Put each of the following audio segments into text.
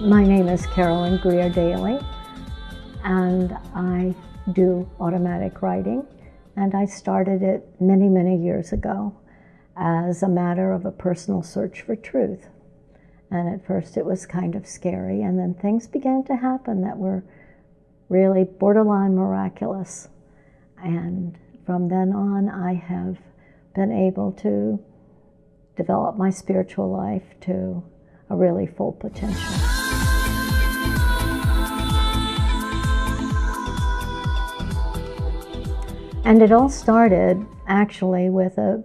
My name is Carolyn Greer Daly, and I do automatic writing, and I started it many, many years ago as a matter of a personal search for truth. And at first it was kind of scary, and then things began to happen that were really borderline miraculous. And from then on, I have been able to develop my spiritual life to a really full potential. And it all started actually with a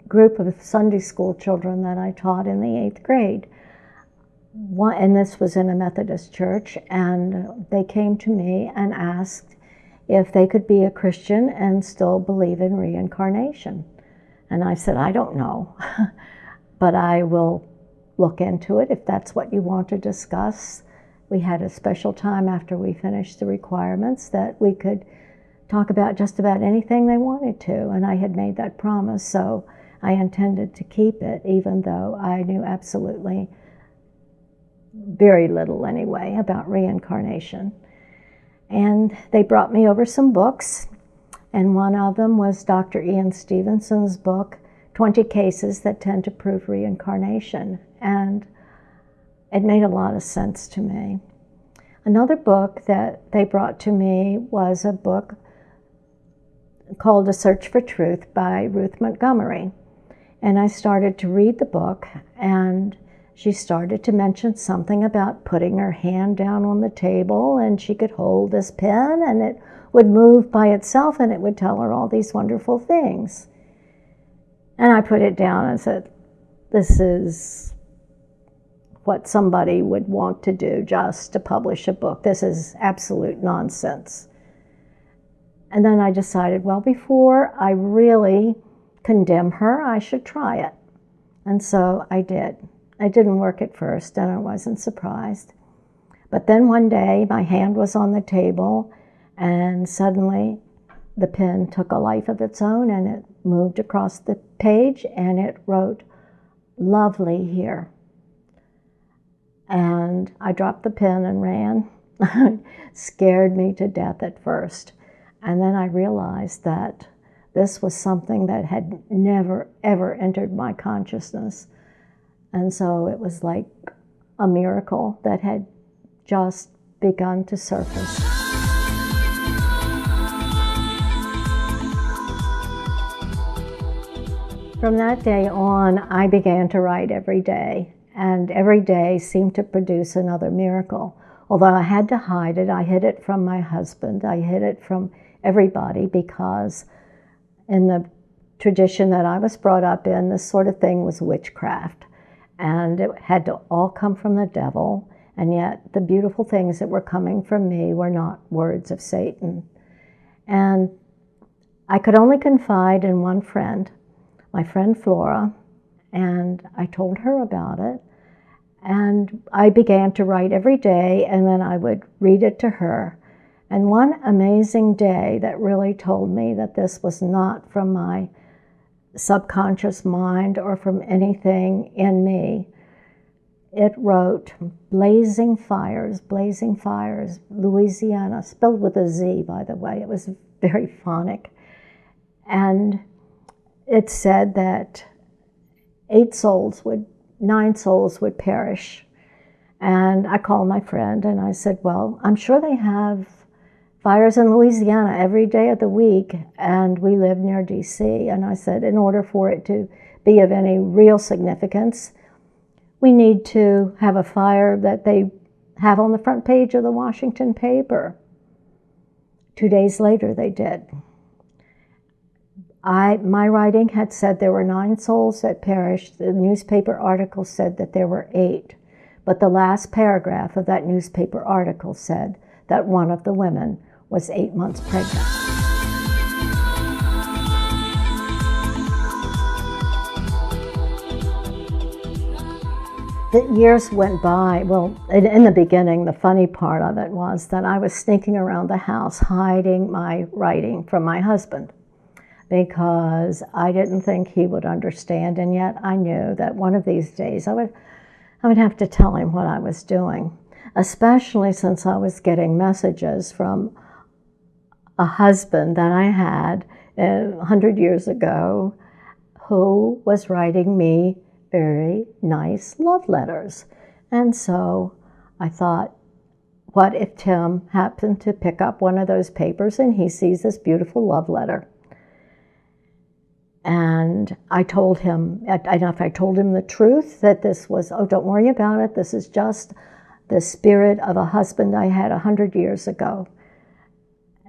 group of Sunday school children that I taught in the 8th grade. And this was in a Methodist church, and they came to me and asked if they could be a Christian and still believe in reincarnation. And I said, I don't know, but I will look into it if that's what you want to discuss. We had a special time after we finished the requirements that we could talk about just about anything they wanted to, and I had made that promise, so I intended to keep it, even though I knew absolutely very little anyway about reincarnation. And they brought me over some books, and one of them was Dr. Ian Stevenson's book, 20 Cases That Tend to Prove Reincarnation, and it made a lot of sense to me. Another book that they brought to me was a book called A Search for Truth by Ruth Montgomery. And I started to read the book, and she started to mention something about putting her hand down on the table, and she could hold this pen and it would move by itself and it would tell her all these wonderful things. And I put it down and said, this is what somebody would want to do just to publish a book. This is absolute nonsense. And then I decided, well, before I really condemn her, I should try it. And so I did. It didn't work at first, and I wasn't surprised. But then one day, my hand was on the table, and suddenly the pen took a life of its own, and it moved across the page, and it wrote, "Lovely here." And I dropped the pen and ran. It scared me to death at first. And then I realized that this was something that had never, ever entered my consciousness. And so it was like a miracle that had just begun to surface. From that day on, I began to write every day, and every day seemed to produce another miracle. Although I had to hide it, I hid it from my husband, I hid it from everybody, because in the tradition that I was brought up in, this sort of thing was witchcraft. And it had to all come from the devil, and yet the beautiful things that were coming from me were not words of Satan. And I could only confide in one friend, my friend Flora, and I told her about it. And I began to write every day, and then I would read it to her. And one amazing day that really told me that this was not from my subconscious mind or from anything in me, it wrote, blazing fires, Louisiana, spelled with a Z, by the way. It was very phonic. And it said that 9 souls would perish. And I called my friend and I said, well, I'm sure they have fires in Louisiana every day of the week, and we live near DC. And I said, in order for it to be of any real significance, we need to have a fire that they have on the front page of the Washington paper. 2 days later, they did. My writing had said there were 9 souls that perished. The newspaper article said that there were 8. But the last paragraph of that newspaper article said that one of the women was 8 months pregnant. The years went by. Well, in the beginning, the funny part of it was that I was sneaking around the house hiding my writing from my husband, because I didn't think he would understand, and yet I knew that one of these days I would have to tell him what I was doing. especially since I was getting messages from a husband that I had 100 years ago who was writing me very nice love letters. And so I thought, what if Tim happened to pick up one of those papers and he sees this beautiful love letter? And I told him, I told him the truth, that this was, oh, don't worry about it, this is just the spirit of a husband I had 100 years ago.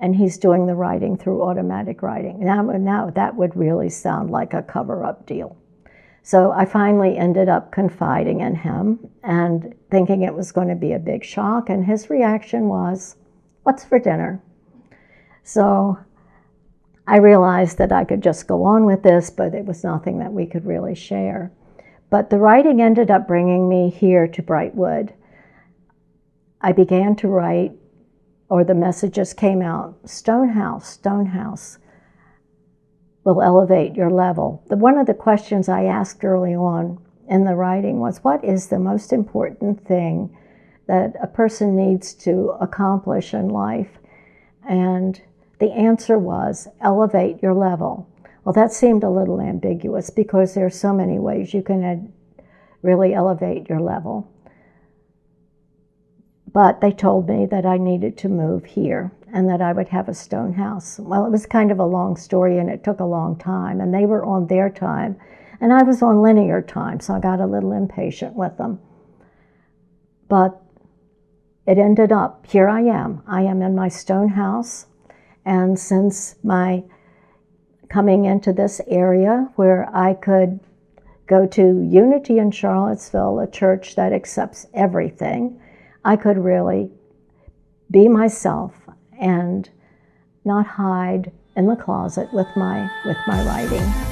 And he's doing the writing through automatic writing. Now that would really sound like a cover-up deal. So I finally ended up confiding in him and thinking it was going to be a big shock, and his reaction was, "What's for dinner?" So I realized that I could just go on with this, but it was nothing that we could really share. But the writing ended up bringing me here to Brightwood. I began to write, or the messages came out, Stonehouse will elevate your level. One of the questions I asked early on in the writing was, what is the most important thing that a person needs to accomplish in life? And the answer was, elevate your level. Well, that seemed a little ambiguous because there are so many ways you can really elevate your level. But they told me that I needed to move here and that I would have a stone house. Well, it was kind of a long story and it took a long time, and they were on their time and I was on linear time, so I got a little impatient with them. But it ended up, here I am in my stone house, and since my coming into this area where I could go to Unity in Charlottesville, a church that accepts everything, I could really be myself and not hide in the closet with my writing.